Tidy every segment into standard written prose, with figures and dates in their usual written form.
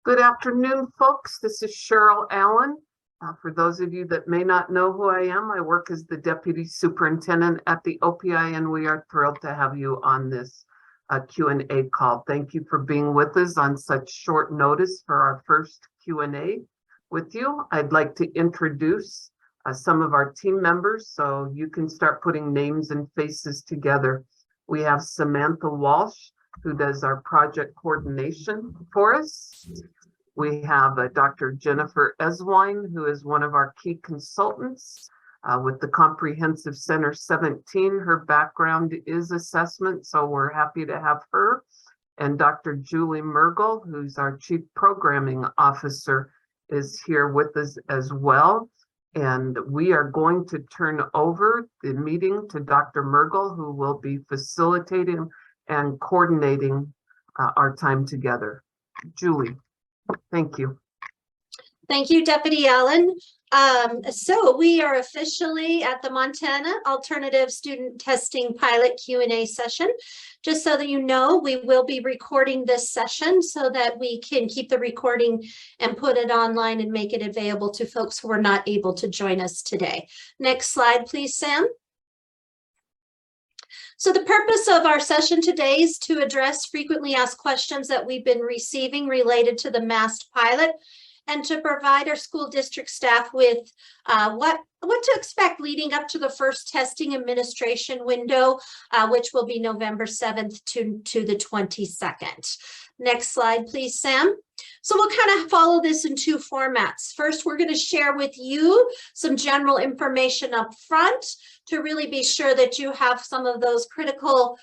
Good afternoon, folks. This is Cheryl Allen. For those of you that may not know who I am, I work as the Deputy Superintendent at the OPI, and we are thrilled to have you on this Q&A call. Thank you for being with us on such short notice for our first Q&A with you. I'd like to introduce some of our team members so you can start putting names and faces together. We have Samantha Walsh, who does our project coordination for us. We have Dr. Jennifer Eswine, who is one of our key consultants with the Comprehensive Center 17. Her background is assessment, so we're happy to have her. And Dr. Julie Mergel, who's our Chief Programming Officer, is here with us as well. And we are going to turn over the meeting to Dr. Mergel, who will be facilitating and coordinating our time together. Julie, thank you. Thank you, Deputy Allen. So we are officially at the Montana Alternative Student Testing Pilot Q&A session. Just so that you know, we will be recording this session so that we can keep the recording and put it online and make it available to folks who are not able to join us today. Next slide, please, Sam. So the purpose of our session today is to address frequently asked questions that we've been receiving related to the MAST pilot, and to provide our school district staff with what to expect leading up to the first testing administration window, which will be November 7th to the 22nd. Next slide, please, Sam. So we'll kind of follow this in two formats. First, we're going to share with you some general information up front to really be sure that you have some of those critical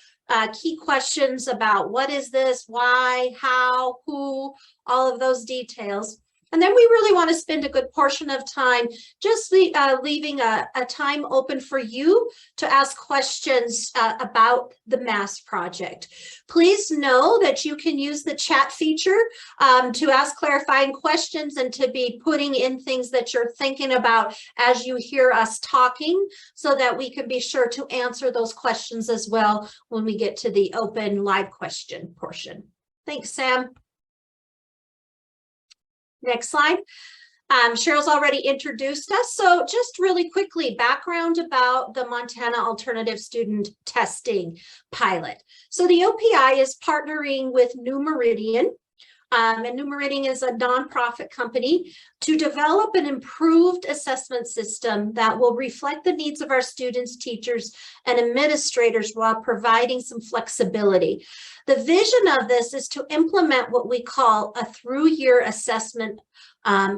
key questions about what is this, why, how, who, all of those details. And then we really want to spend a good portion of time just leaving a time open for you to ask questions about the MAST project. Please know that you can use the chat feature to ask clarifying questions and to be putting in things that you're thinking about as you hear us talking, so that we can be sure to answer those questions as well when we get to the open live question portion. Thanks, Sam. Next slide. Cheryl's already introduced us. So just really quickly, background about the Montana Alternative Student Testing Pilot. So the OPI is partnering with New Meridian, and New Meridian is a nonprofit company, to develop an improved assessment system that will reflect the needs of our students, teachers, and administrators while providing some flexibility. The vision of this is to implement what we call a through-year assessment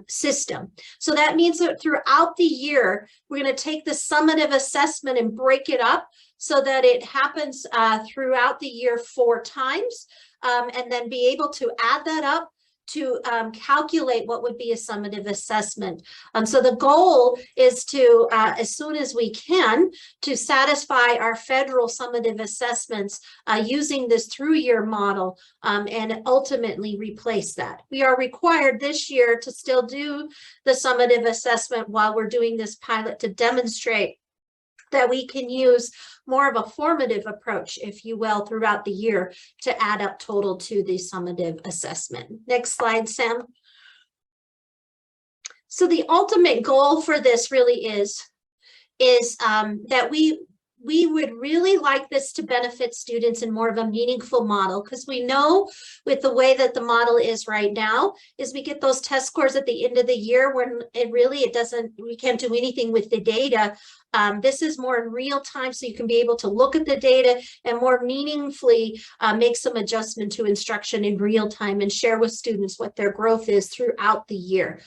system. So that means that throughout the year, we're going to take the summative assessment and break it up so that it happens throughout the year 4 times. And then be able to add that up to calculate what would be a summative assessment. So the goal is to, as soon as we can, to satisfy our federal summative assessments using this through-year model and ultimately replace that. We are required this year to still do the summative assessment while we're doing this pilot to demonstrate that we can use more of a formative approach, if you will, throughout the year to add up total to the summative assessment. Next slide, Sam. So the ultimate goal for this really is that we would really like this to benefit students in more of a meaningful model, because we know with the way that the model is right now is we get those test scores at the end of the year when we can't do anything with the data. This is more in real time, so you can be able to look at the data and more meaningfully make some adjustment to instruction in real time and share with students what their growth is throughout the year.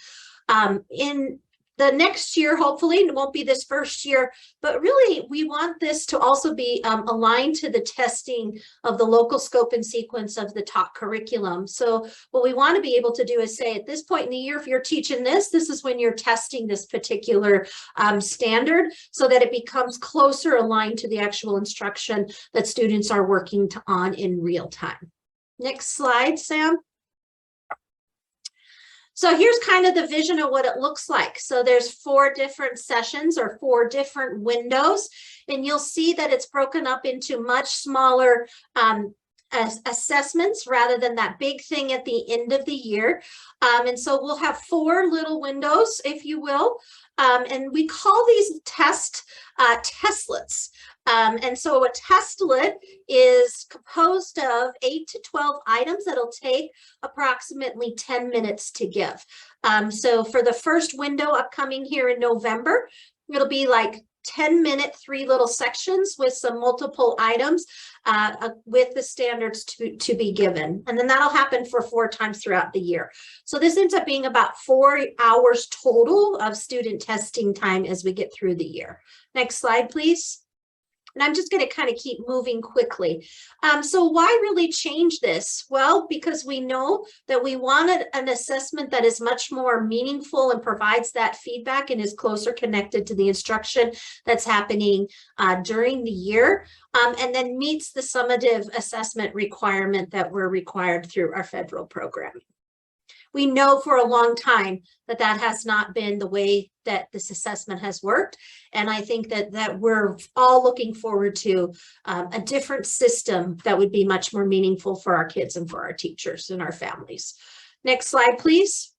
In the next year, hopefully, it won't be this first year, but really we want this to also be aligned to the testing of the local scope and sequence of the taught curriculum. So what we want to be able to do is say at this point in the year, if you're teaching this is when you're testing this particular standard, so that it becomes closer aligned to the actual instruction that students are working on in real time. Next slide, Sam. So here's kind of the vision of what it looks like. So there's 4 different sessions or 4 different windows, and you'll see that it's broken up into much smaller assessments rather than that big thing at the end of the year. And so we'll have 4 little windows, if you will. And we call these testlets. And so a testlet is composed of 8 to 12 items that'll take approximately 10 minutes to give. So for the first window upcoming here in November, it'll be like 10-minute, 3 little sections with some multiple items with the standards to be given. And then that'll happen for 4 times throughout the year. So this ends up being about 4 hours total of student testing time as we get through the year. Next slide, please. And I'm just going to kind of keep moving quickly. So why really change this? Well, because we know that we wanted an assessment that is much more meaningful and provides that feedback and is closer connected to the instruction that's happening during the year, and then meets the summative assessment requirement that we're required through our federal program. We know for a long time that that has not been the way that this assessment has worked. And I think that we're all looking forward to a different system that would be much more meaningful for our kids and for our teachers and our families. Next slide, please.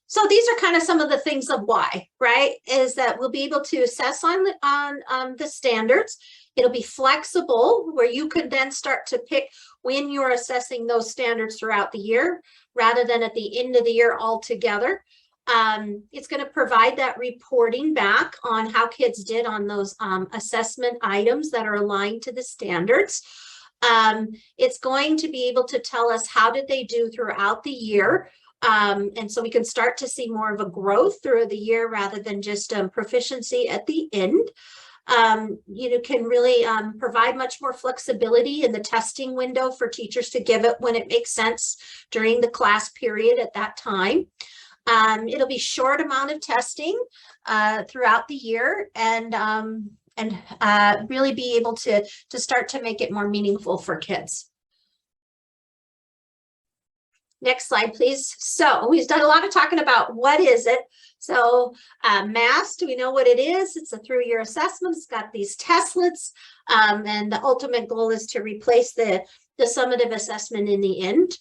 So these are kind of some of the things of why, right? Is that we'll be able to assess on the standards. It'll be flexible where you could then start to pick when you're assessing those standards throughout the year rather than at the end of the year altogether. It's going to provide that reporting back on how kids did on those assessment items that are aligned to the standards. It's going to be able to tell us how did they do throughout the year. And so we can start to see more of a growth through the year rather than just proficiency at the end. Can really provide much more flexibility in the testing window for teachers to give it when it makes sense during the class period at that time. It'll be short amount of testing throughout the year and really be able to start to make it more meaningful for kids. Next slide, please. So we've done a lot of talking about what is it. So MAST, we know what it is. It's a through-year assessment. It's got these testlets, and the ultimate goal is to replace the summative assessment in the end.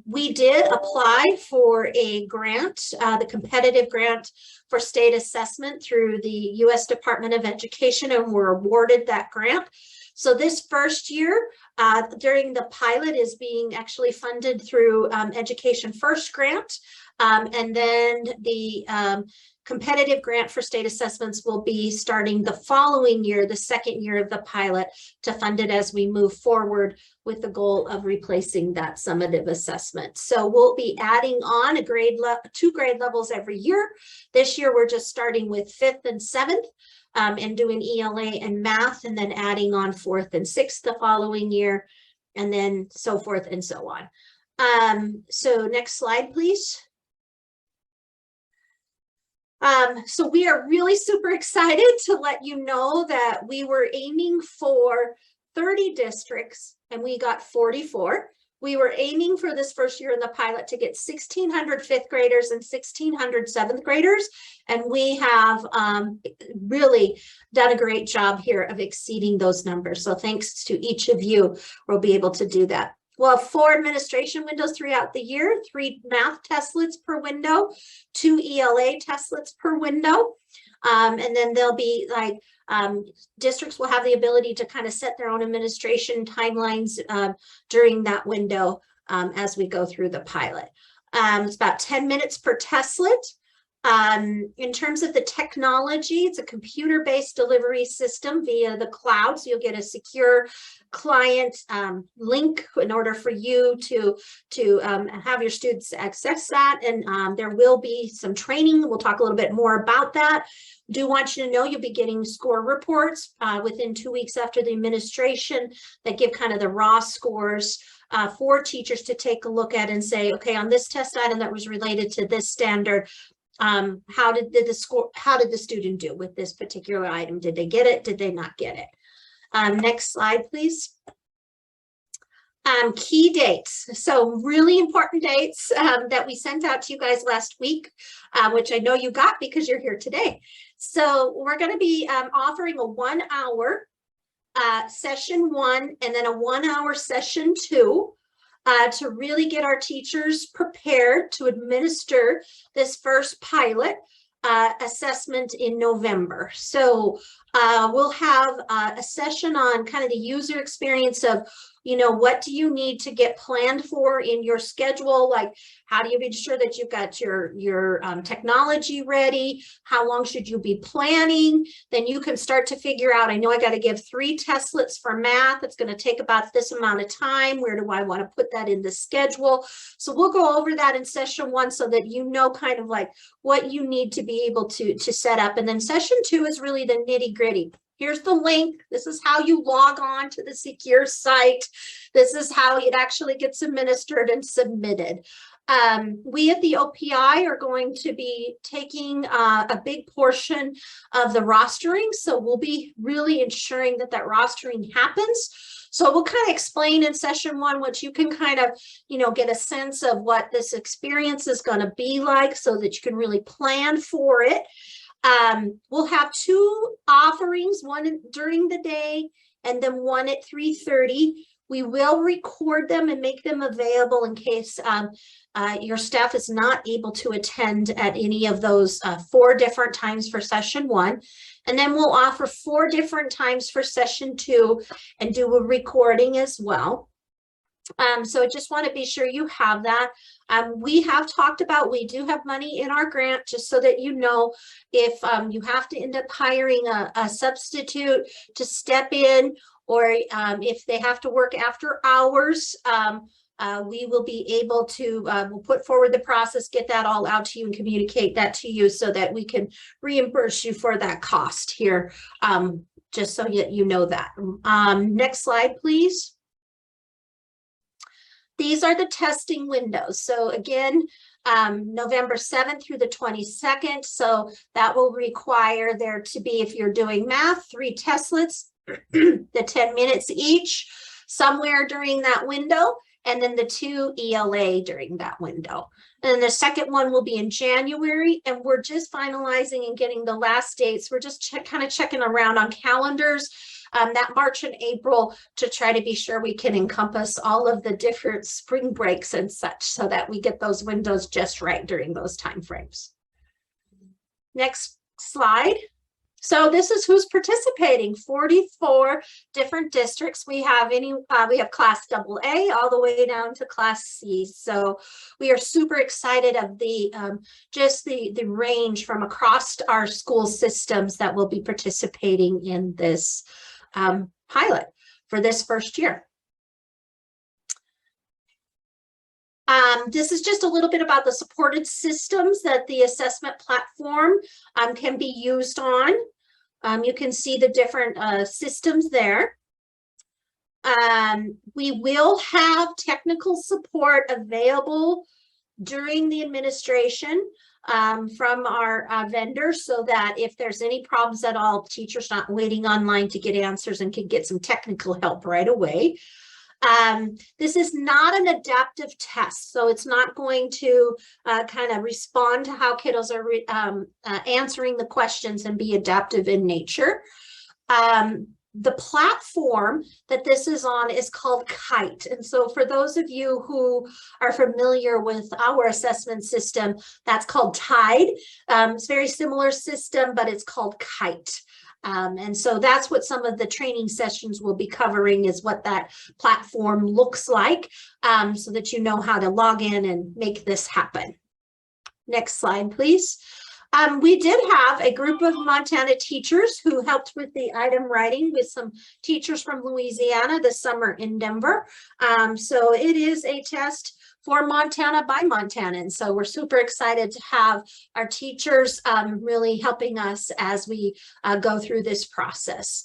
We did apply for a grant, the competitive grant for state assessment through the U.S. Department of Education, and were awarded that grant. So this first year during the pilot is being actually funded through Education First grant. And then the competitive grant for state assessments will be starting the following year, the second year of the pilot, to fund it as we move forward with the goal of replacing that summative assessment. So we'll be adding on a 2 grade levels every year. This year, we're just starting with 5th and 7th. And doing ELA and math, and then adding on 4th and 6th the following year, and then so forth and so on. So next slide, please. So we are really super excited to let you know that we were aiming for 30 districts and we got 44. We were aiming for this first year in the pilot to get 1,600 5th graders and 1,600 7th graders. And we have really done a great job here of exceeding those numbers. So thanks to each of you, we'll be able to do that. We'll have 4 administration windows throughout the year, 3 math testlets per window, 2 ELA testlets per window. And then there'll be like districts will have the ability to kind of set their own administration timelines during that window as we go through the pilot. It's about 10 minutes per testlet. In terms of the technology, it's a computer-based delivery system via the cloud. So you'll get a secure client link in order for you to have your students access that. And there will be some training. We'll talk a little bit more about that. Do want you to know you'll be getting score reports within 2 weeks after the administration that give kind of the raw scores for teachers to take a look at and say, okay, on this test item that was related to this standard, how did the student do with this particular item? Did they get it? Did they not get it? Next slide, please. Key dates. So really important dates that we sent out to you guys last week, which I know you got because you're here today. So we're going to be offering a 1-hour session 1 and then a 1-hour session 2 to really get our teachers prepared to administer this first pilot assessment in November. So we'll have a session on kind of the user experience of, you know, what do you need to get planned for in your schedule? Like, how do you make sure that you've got your technology ready? How long should you be planning? Then you can start to figure out, I know I got to give 3 testlets for math. It's going to take about this amount of time. Where do I want to put that in the schedule? So we'll go over that in session 1 so that you know kind of like what you need to be able to set up. And then session 2 is really the nitty-gritty. Here's the link. This is how you log on to the secure site. This is how it actually gets administered and submitted. We at the OPI are going to be taking a big portion of the rostering. So we'll be really ensuring that that rostering happens. So we'll kind of explain in session 1 what you can kind of, you know, get a sense of what this experience is going to be like so that you can really plan for it. We'll have 2 offerings, one during the day and then one at 3:30. We will record them and make them available in case your staff is not able to attend at any of those 4 different times for session 1. And then we'll offer 4 different times for session 2 and do a recording as well. So I just want to be sure you have that. We have talked about, we do have money in our grant, just so that you know, if you have to end up hiring a substitute to step in, or if they have to work after hours, we will be able to, we'll put forward the process, get that all out to you and communicate that to you so that we can reimburse you for that cost here, just so you know that. Next slide, please. These are the testing windows. So again, November 7th through the 22nd. So that will require there to be, if you're doing math, 3 testlets, the 10 minutes each, somewhere during that window, and then the 2 ELA during that window. And then the second one will be in January, and we're just finalizing and getting the last dates. We're just kind of checking around on calendars. That March and April, to try to be sure we can encompass all of the different spring breaks and such, so that we get those windows just right during those time frames. Next slide. So this is who's participating. 44 different districts. We have class AA all the way down to class C. So we are super excited of the just the range from across our school systems that will be participating in this pilot for this first year. This is just a little bit about the supported systems that the assessment platform can be used on. You can see the different systems there. We will have technical support available during the administration from our vendors, so that if there's any problems at all, teachers not waiting online to get answers and can get some technical help right away. This is not an adaptive test, so it's not going to kind of respond to how kiddos are answering the questions and be adaptive in nature. The platform that this is on is called Kite. And so for those of you who are familiar with our assessment system, that's called Tide. It's a very similar system, but it's called Kite. And so that's what some of the training sessions will be covering, is what that platform looks like, so that you know how to log in and make this happen. Next slide, please. We did have a group of Montana teachers who helped with the item writing with some teachers from Louisiana this summer in Denver. So it is a test for Montana by Montanans. So we're super excited to have our teachers really helping us as we go through this process.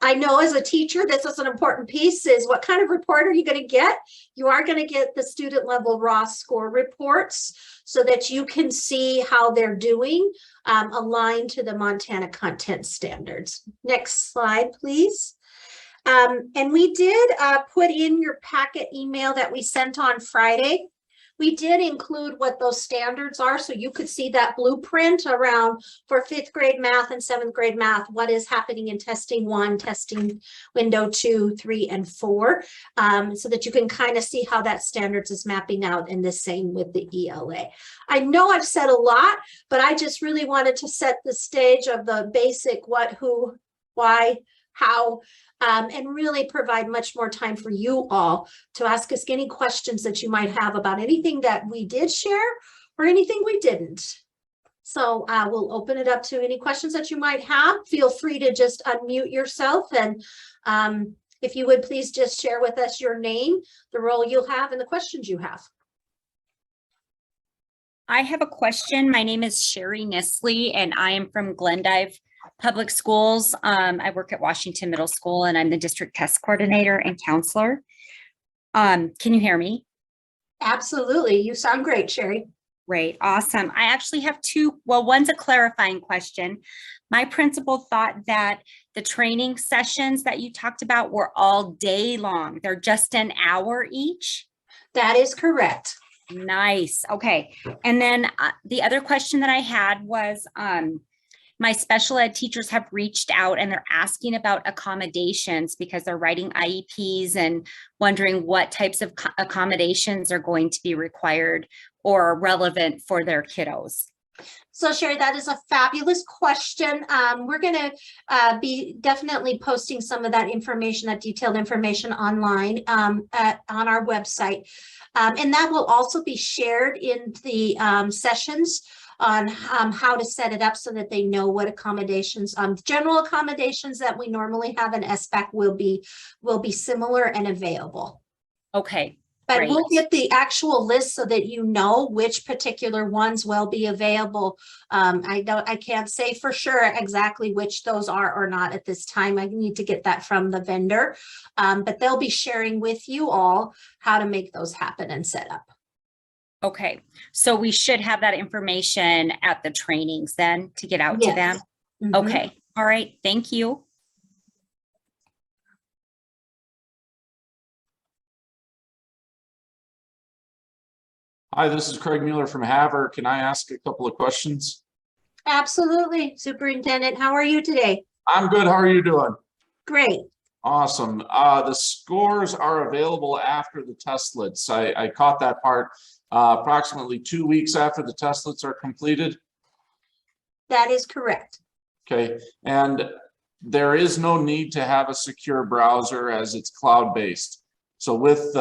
I know as a teacher, this is an important piece, is what kind of report are you going to get? You are going to get the student level raw score reports so that you can see how they're doing aligned to the Montana content standards. Next slide, please. And we did put in your packet email that we sent on Friday We did include what those standards are, so you could see that blueprint around for 5th grade math and 7th grade math, what is happening in testing 1, testing window 2, 3, and 4, so that you can kind of see how that standards is mapping out, and the same with the ELA. I know I've said a lot, but I just really wanted to set the stage of the basic what, who, why, how, and really provide much more time for you all to ask us any questions that you might have about anything that we did share or anything we didn't. So we'll open it up to any questions that you might have. Feel free to just unmute yourself, and if you would please just share with us your name, the role you'll have, and the questions you have. I have a question. My name is Sherry Nisley, and I am from Glendive Public Schools. I work at Washington Middle School, and I'm the district test coordinator and counselor. Can you hear me? Absolutely. You sound great, Sherry. Great. Awesome. I actually have two. Well, one's a clarifying question. My principal thought that the training sessions that you talked about were all day long. They're just an hour each. That is correct. Nice. Okay. And then the other question that I had was, my special ed teachers have reached out and they're asking about accommodations because they're writing IEPs and wondering what types of accommodations are going to be required or relevant for their kiddos. So Sherry, that is a fabulous question. We're going to be definitely posting some of that information, that detailed information online on our website. And that will also be shared in the sessions on how to set it up so that they know what accommodations, general accommodations that we normally have in SBAC will be similar and available. Okay. But great. we'll get the actual list so that you know which particular ones will be available. I can't say for sure exactly which those are or not at this time. I need to get that from the vendor, but they'll be sharing with you all how to make those happen and set up. Okay, so we should have that information at the trainings then to get out to them. Mm-hmm. Okay, all right, thank you. Hi, this is Craig Mueller from Havre. Can I ask a couple of questions? Absolutely. Superintendent, how are you today? I'm good. How are you doing? Great. Awesome. The scores are available after the testlets. I caught that part. Approximately 2 weeks after the testlets are completed. That is correct. Okay. And there is no need to have a secure browser as it's cloud-based. So with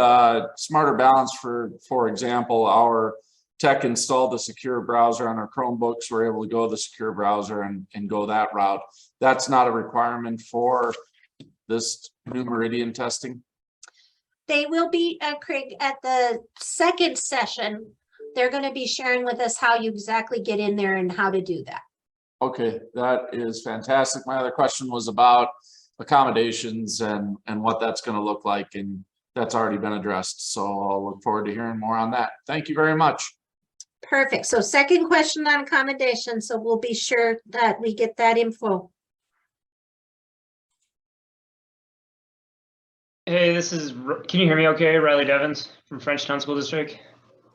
Smarter Balance, for example, our tech installed the secure browser on our Chromebooks. We're able to go the secure browser and go that route. That's not a requirement for this new Meridian testing. They will be, Craig, at the second session. They're going to be sharing with us how you exactly get in there and how to do that. Okay, that is fantastic. My other question was about accommodations and what that's going to look like, and that's already been addressed. So I'll look forward to hearing more on that. Thank you very much. Perfect. So second question on accommodation. So we'll be sure that we get that info. Hey, can you hear me okay? Riley Devins from Frenchtown School District.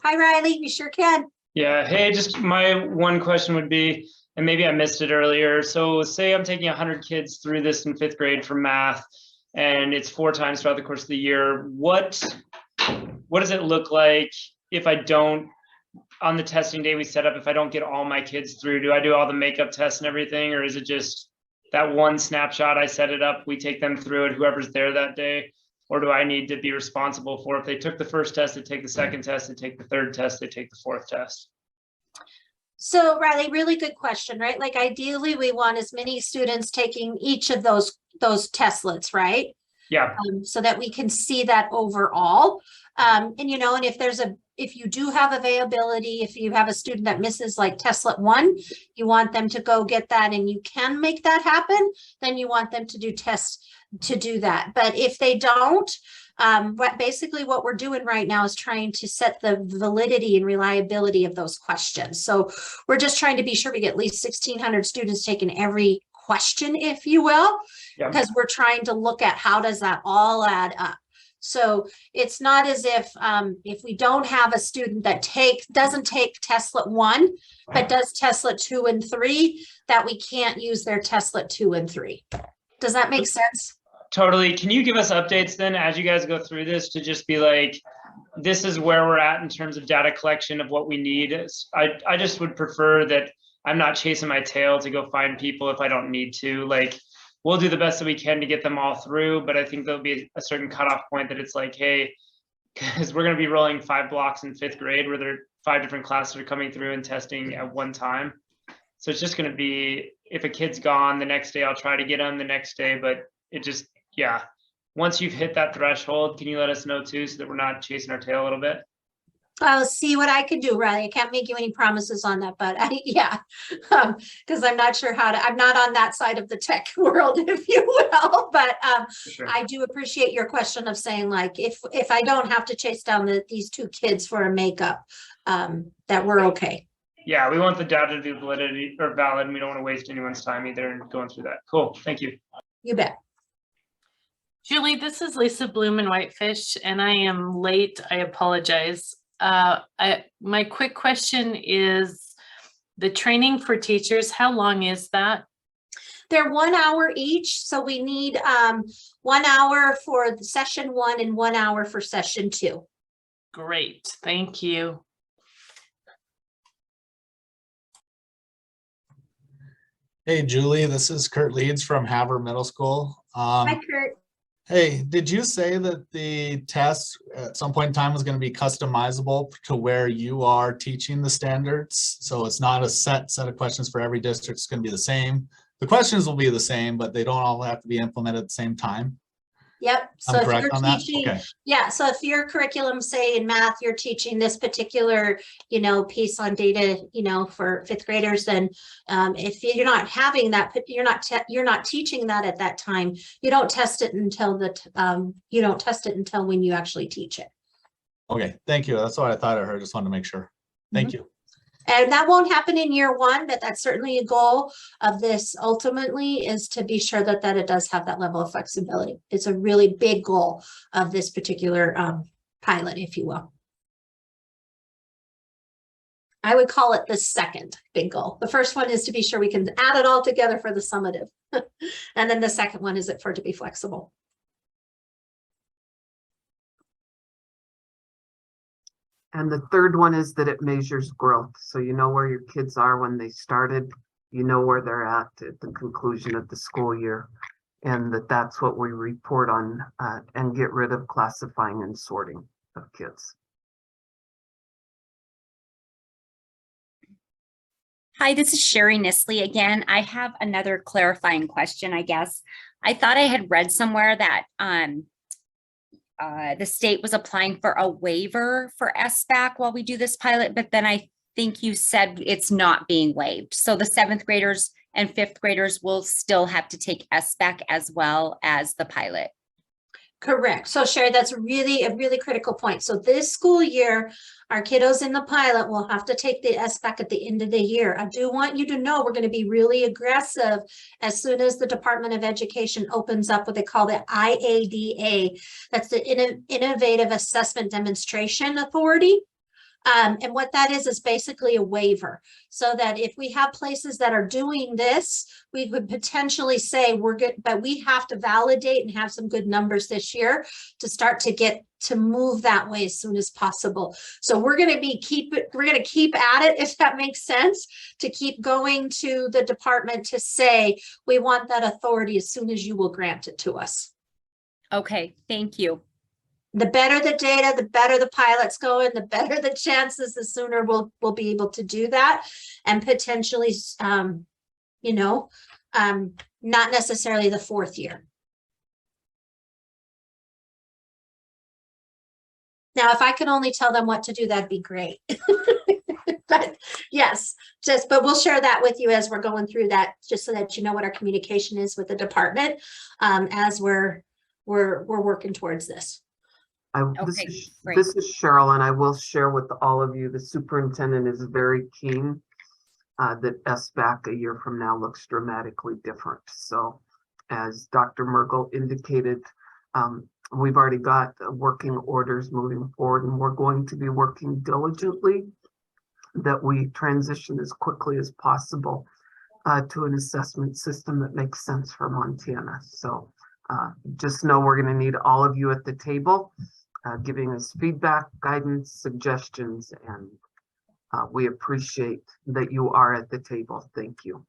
Hi, Riley. You sure can. Yeah, hey, just my one question would be, and maybe I missed it earlier. So say I'm taking 100 kids through this in 5th grade for math, and it's 4 times throughout the course of the year. What does it look like if I don't, on the testing day we set up, if I don't get all my kids through? Do I do all the makeup tests and everything, or is it just that one snapshot, I set it up, we take them through it, whoever's there that day? Or do I need to be responsible for, if they took the first test, they take the second test, they take the third test, they take the 4th test? So Riley, really good question, right? Like ideally we want as many students taking each of those testlets, right? Yeah. So that we can see that overall. And if you do have availability, if you have a student that misses like testlet 1, you want them to go get that and you can make that happen, then you want them to do tests to do that. But if they don't, basically what we're doing right now is trying to set the validity and reliability of those questions. So we're just trying to be sure we get at least 1,600 students taking every question, if you will, because we're trying to look at how does that all add up. So it's not as if we don't have a student that doesn't take Testlet 1, but does Testlet 2 and 3, that we can't use their Testlet 2 and 3. Does that make sense? Totally. Can you give us updates then as you guys go through this to just be like, this is where we're at in terms of data collection of what we need? I just would prefer that I'm not chasing my tail to go find people if I don't need to. Like, we'll do the best that we can to get them all through, but I think there'll be a certain cutoff point that it's like, hey, because we're going to be rolling 5 blocks in 5th grade where there are 5 different classes are coming through and testing at one time. So it's just going to be, if a kid's gone the next day, I'll try to get them the next day, but it just, yeah. Once you've hit that threshold, can you let us know too, so that we're not chasing our tail a little bit? I'll see what I can do, Riley. I can't make you any promises on that, but yeah, because I'm not sure I'm not on that side of the tech world, if you will, but Sure. I do appreciate your question of saying, like, if I don't have to chase down these 2 kids for a makeup, that we're okay. Yeah, we want the data to be validity or valid, and we don't want to waste anyone's time either in going through that. Cool, thank you. You bet. Julie, this is Lisa Bloom in Whitefish, and I am late. I apologize. My quick question is the training for teachers. How long is that? They're 1 hour each, so we need 1 hour for session 1 and 1 hour for session 2. Great, thank you. Hey, Julie, this is Kurt Leeds from Havre Middle School. Hi, Kurt. Hey, did you say that the test at some point in time was going to be customizable to where you are teaching the standards? So it's not a set of questions for every district. It's going to be the same. The questions will be the same, but they don't all have to be implemented at the same time. Yep. So I'm if correct you're on that? teaching, Okay. yeah. So if your curriculum, say in math, you're teaching this particular, piece on data, for 5th graders, then if you're not having that, you're not teaching that at that time. You don't test it until when you actually teach it. Okay. Thank you. That's what I thought I heard. Just wanted to make sure. Thank you. And that won't happen in year 1, but that's certainly a goal of this ultimately, is to be sure that it does have that level of flexibility. It's a really big goal of this particular pilot, if you will. I would call it the second big goal. The first one is to be sure we can add it all together for the summative. And then the second one is for it to be flexible. And the third one is that it measures growth. So you know where your kids are when they started, you know where they're at the conclusion of the school year, and that's what we report on and get rid of classifying and sorting of kids. Hi, this is Sherry Nisley again. I have another clarifying question, I guess. I thought I had read somewhere that the state was applying for a waiver for SBAC while we do this pilot, but then I think you said it's not being waived. So the 7th graders and 5th graders will still have to take SBAC as well as the pilot. Correct. So Sherry, that's a really critical point. So this school year, our kiddos in the pilot will have to take the SBAC at the end of the year. I do want you to know we're going to be really aggressive as soon as the Department of Education opens up what they call the IADA. That's the Innovative Assessment Demonstration Authority. And what that is basically a waiver, so that if we have places that are doing this, we would potentially say we're good, but we have to validate and have some good numbers this year to start to get to move that way as soon as possible. So we're going to keep at it, if that makes sense, to keep going to the department to say we want that authority as soon as you will grant it to us. Okay, thank you. The better the data, the better the pilot's going, the better the chances, the sooner we'll be able to do that, and potentially, not necessarily the 4th year. Now, if I could only tell them what to do, that'd be great. But yes, but we'll share that with you as we're going through that, just so that you know what our communication is with the department as we're working towards this. Okay, This is Cheryl, and I will share with all of you, the superintendent is very keen that SBAC a year from now looks dramatically different. So as Dr. Mergel indicated, We've already got working orders moving forward, and we're going to be working diligently that we transition as quickly as possible to an assessment system that makes sense for Montana. So just know we're going to need all of you at the table, giving us feedback, guidance, suggestions, and we appreciate that you are at the table. Thank you.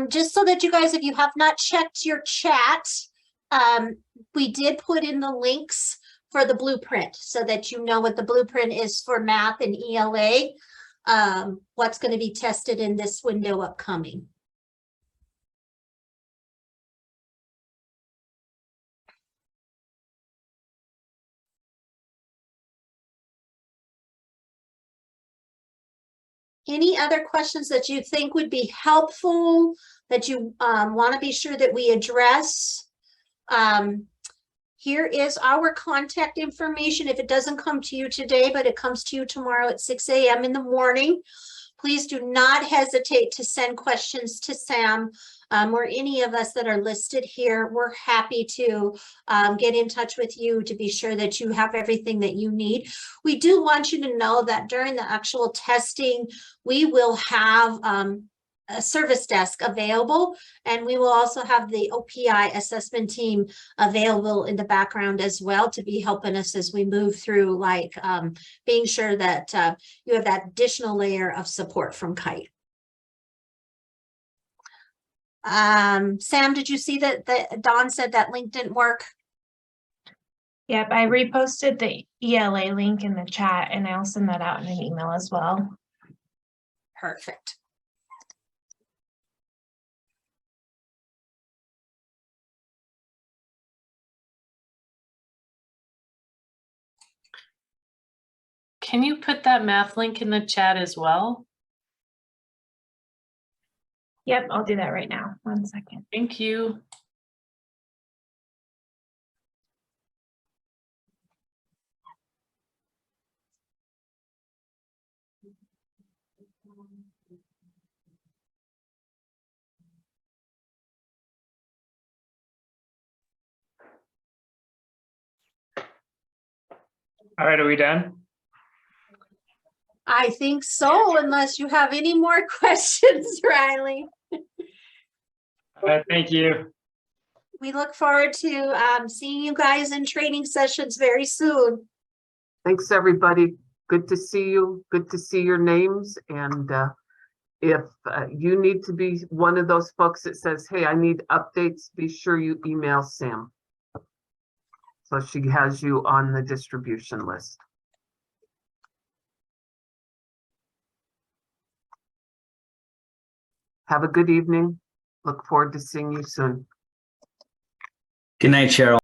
Just so that you guys, if you have not checked your chat, we did put in the links for the blueprint so that you know what the blueprint is for math and ELA, what's going to be tested in this window upcoming. Any other questions that you think would be helpful, that you want to be sure that we address? Here is our contact information. If it doesn't come to you today, but it comes to you tomorrow at 6 a.m. in the morning, please do not hesitate to send questions to Sam or any of us that are listed here. We're happy to get in touch with you to be sure that you have everything that you need. We do want you to know that during the actual testing, we will have a service desk available, and we will also have the OPI assessment team available in the background as well to be helping us as we move through, like being sure that you have that additional layer of support from Kite. Sam, did you see that Dawn said that link didn't work? Yep, I reposted the ELA link in the chat, and I'll send that out in an email as well. Perfect. Can you put that math link in the chat as well? Yep, I'll do that right now. 1 second. Thank you. All right, are we done? I think so, unless you have any more questions, Riley. All right, thank you. We look forward to seeing you guys in training sessions very soon. Thanks, everybody. Good to see you. Good to see your names. And if you need to be one of those folks that says, hey, I need updates, be sure you email Sam, so she has you on the distribution list. Have a good evening. Look forward to seeing you soon. Good night, Cheryl.